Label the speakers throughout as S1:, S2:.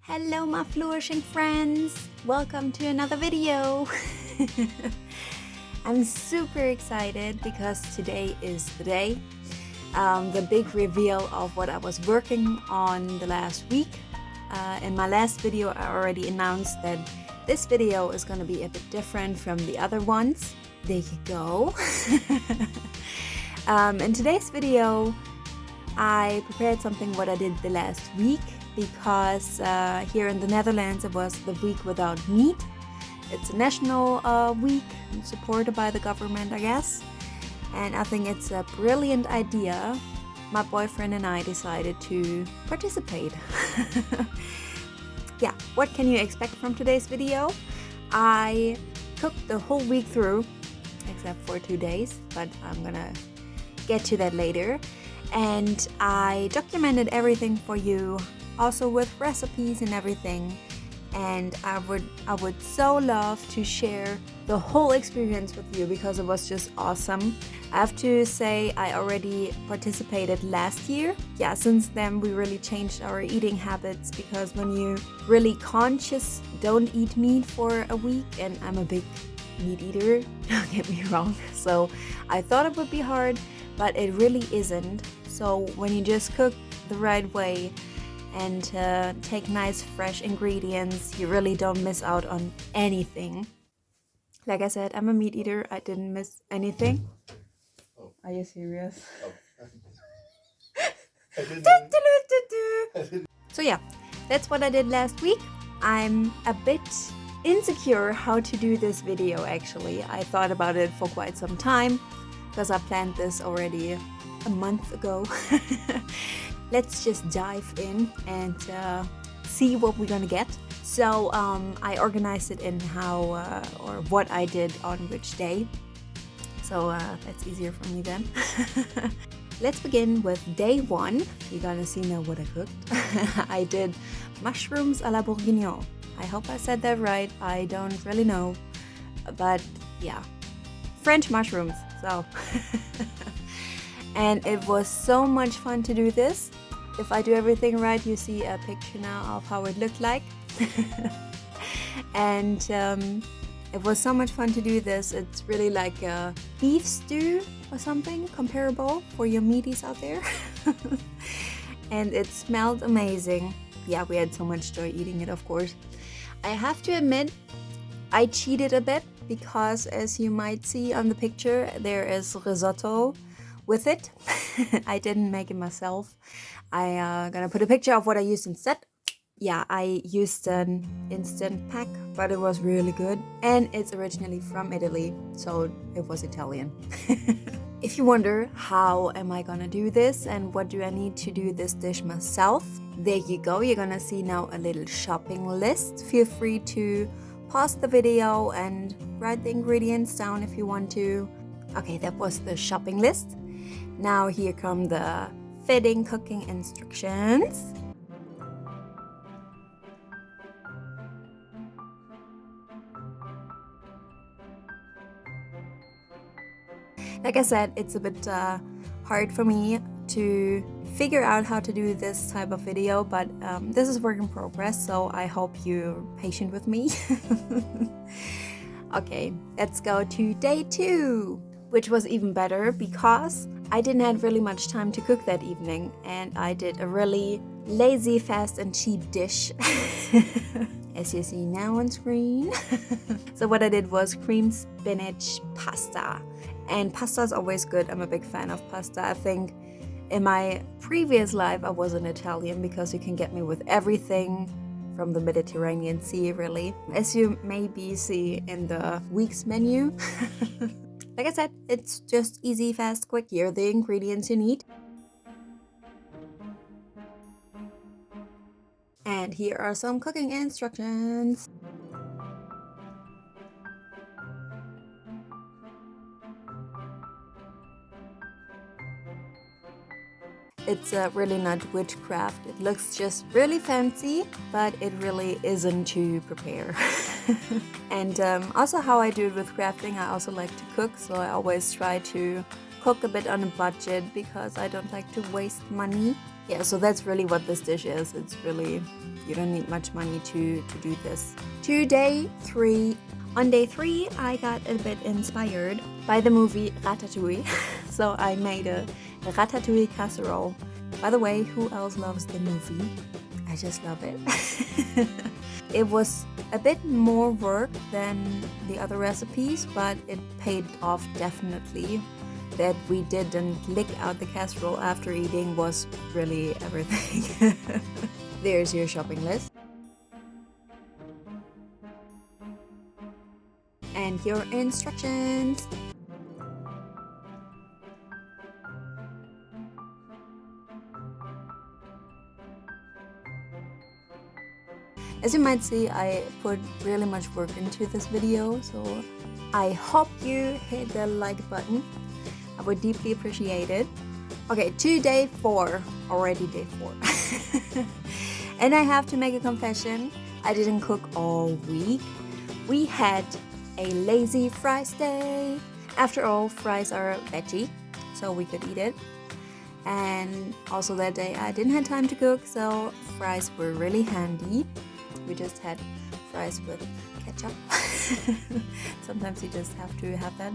S1: Hello my flourishing friends! Welcome to another video! I'm super excited because today is the day. The big reveal of what I was working on the last week. In my last video I already announced that this video is going to be a bit different from the other ones. There you go! In today's video I prepared something what I did the last week because here in the Netherlands it was the week without meat. It's a national week supported by the government, I guess, and I think it's a brilliant idea. My boyfriend and I decided to participate. Yeah, what can you expect from today's video? I cooked the whole week through except for 2 days, but I'm gonna get to that later. And I documented everything for you, also with recipes and everything. And I would so love to share the whole experience with you because it was just awesome. I have to say I already participated last year. Yeah, since then we really changed our eating habits because when you really conscious don't eat meat for a week, and I'm a big meat eater, don't get me wrong. So I thought it would be hard, but it really isn't. So when you just cook the right way and take nice fresh ingredients, you really don't miss out on anything. Like I said, I'm a meat eater. I didn't miss anything.
S2: Oh.
S1: Are you serious?
S2: Oh.
S1: So yeah, that's what I did last week. I'm a bit insecure how to do this video actually. I thought about it for quite some time because I planned this already a month ago. Let's just dive in and see what we're gonna get. So I organized it in how or what I did on which day. So that's easier for me then. Let's begin with day 1. You're gonna see now what I cooked. I did mushrooms à la bourguignon. I hope I said that right. I don't really know, but yeah, French mushrooms. So. And it was so much fun to do this. If I do everything right, you see a picture now of how it looked like. And it was so much fun to do this. It's really like a beef stew or something comparable for your meaties out there. And it smelled amazing. Yeah, we had so much joy eating it, of course. I have to admit, I cheated a bit because as you might see on the picture, there is risotto with it. I didn't make it myself. I gonna put a picture of what I used instead. Yeah, I used an instant pack, but it was really good, and it's originally from Italy, so it was Italian. If you wonder how am I gonna do this and what do I need to do this dish myself, there you go. You're gonna see now a little shopping list. Feel free to pause the video and write the ingredients down if you want to. Okay, that was the shopping list. Now here come the fitting cooking instructions. Like I said, it's a bit hard for me to figure out how to do this type of video, but this is work in progress, so I hope you're patient with me. Okay, let's go to day 2, which was even better because I didn't have really much time to cook that evening, and I did a really lazy, fast and cheap dish. As you see now on screen. So what I did was cream spinach pasta. And pasta is always good. I'm a big fan of pasta. I think in my previous life I was an Italian because you can get me with everything from the Mediterranean Sea, really. As you maybe see in the week's menu. Like I said, it's just easy, fast, quick. Here are the ingredients you need. And here are some cooking instructions. It's really not witchcraft. It looks just really fancy, but it really isn't to prepare. And also how I do it with crafting, I also like to cook, so I always try to cook a bit on a budget because I don't like to waste money. Yeah, so that's really what this dish is. It's really, you don't need much money to do this. Day 3. On day 3, I got a bit inspired by the movie Ratatouille. So I made a ratatouille casserole. By the way, who else loves the movie? I just love it. It was a bit more work than the other recipes, but it paid off definitely. That we didn't lick out the casserole after eating was really everything. There's your shopping list. And your instructions. As you might see, I put really much work into this video, so I hope you hit the like button. I would deeply appreciate it. Okay, to day 4, already day 4. And I have to make a confession, I didn't cook all week. We had a lazy fries day. After all, fries are veggie, so we could eat it. And also that day I didn't have time to cook, so fries were really handy. We just had fries with ketchup. Sometimes you just have to have that.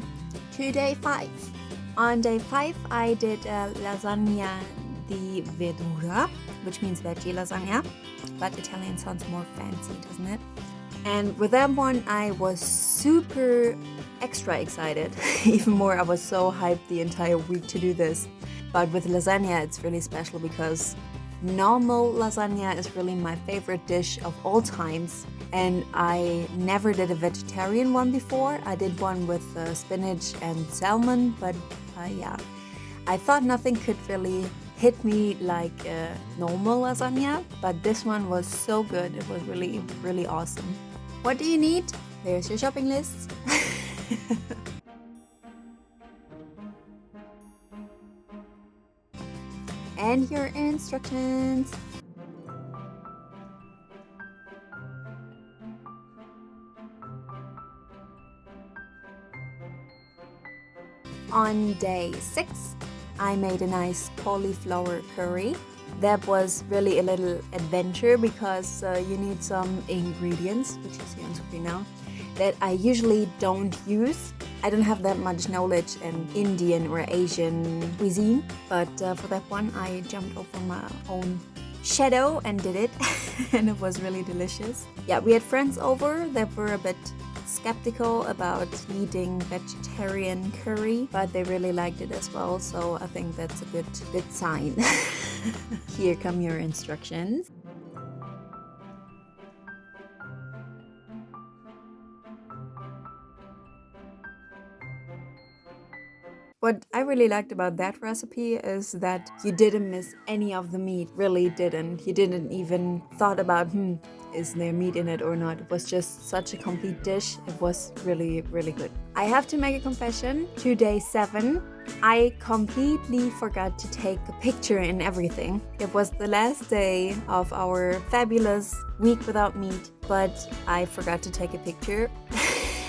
S1: To day 5. On day 5, I did lasagna di verdura, which means veggie lasagna, but Italian sounds more fancy, doesn't it? And with that one, I was super extra excited. Even more, I was so hyped the entire week to do this. But with lasagna, it's really special because normal lasagna is really my favorite dish of all times, and I never did a vegetarian one before. I did one with spinach and salmon, but yeah, I thought nothing could really hit me like normal lasagna, but this one was so good. It was really, really awesome. What do you need? There's your shopping list. And your instructions. On day 6, I made a nice cauliflower curry. That was really a little adventure because you need some ingredients, which you see on screen now, that I usually don't use. I don't have that much knowledge in Indian or Asian cuisine, but for that one I jumped over my own shadow and did it, and it was really delicious. Yeah, we had friends over that were a bit skeptical about eating vegetarian curry, but they really liked it as well, so I think that's a good sign. Here come your instructions. What I really liked about that recipe is that you didn't miss any of the meat, really didn't. You didn't even thought about, is there meat in it or not? It was just such a complete dish. It was really, really good. I have to make a confession. To day 7, I completely forgot to take a picture and everything. It was the last day of our fabulous week without meat, but I forgot to take a picture.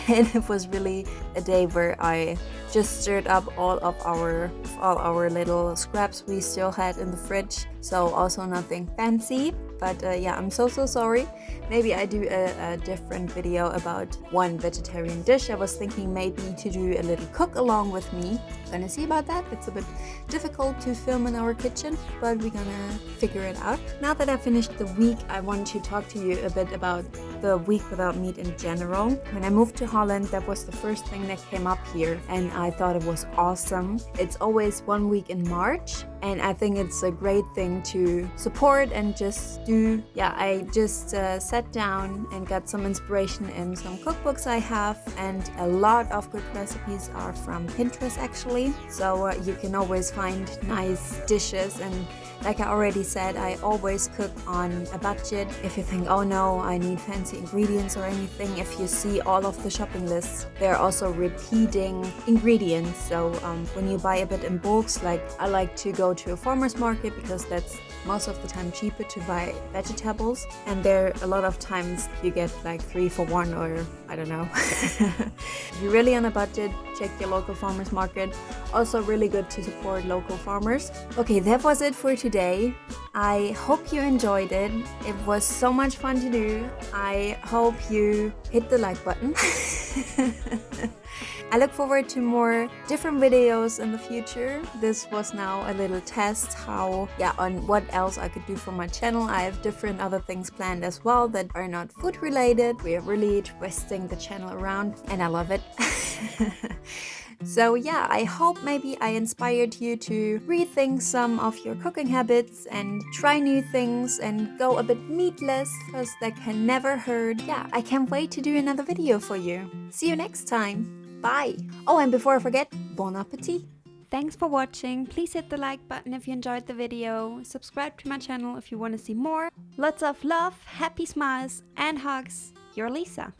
S1: And it was really a day where I just stirred up all our little scraps we still had in the fridge. So also nothing fancy, but yeah, I'm so sorry. Maybe I do a different video about one vegetarian dish. I was thinking maybe to do a little cook along with me. Gonna see about that. It's a bit difficult to film in our kitchen, but we're gonna figure it out. Now that I finished the week, I want to talk to you a bit about the week without meat in general. When I moved to Holland, that was the first thing that came up here, and I thought it was awesome. It's always 1 week in March, and I think it's a great thing to support and just do. Yeah, I just sat down and got some inspiration in some cookbooks I have, and a lot of good recipes are from Pinterest actually, so you can always find nice dishes. And like I already said, I always cook on a budget. If you think, oh no, I need fancy fancy ingredients or anything. If you see all of the shopping lists, they're also repeating ingredients. So when you buy a bit in bulks, like I like to go to a farmer's market because that's most of the time cheaper to buy vegetables, and there a lot of times you get like 3 for 1, or I don't know. If you're really on a budget, check your local farmer's market. Also really good to support local farmers. Okay, that was it for today. I hope you enjoyed it. It was so much fun to do. I hope you hit the like button. I look forward to more different videos in the future. This was now a little test on what else I could do for my channel. I have different other things planned as well that are not food related. We are really twisting the channel around and I love it. So yeah, I hope maybe I inspired you to rethink some of your cooking habits and try new things and go a bit meatless, because that can never hurt. Yeah, I can't wait to do another video for you. See you next time. Bye. Oh, and before I forget, bon appetit. Thanks for watching. Please hit the like button if you enjoyed the video. Subscribe to my channel if you want to see more. Lots of love, happy smiles and hugs. Your Lisa.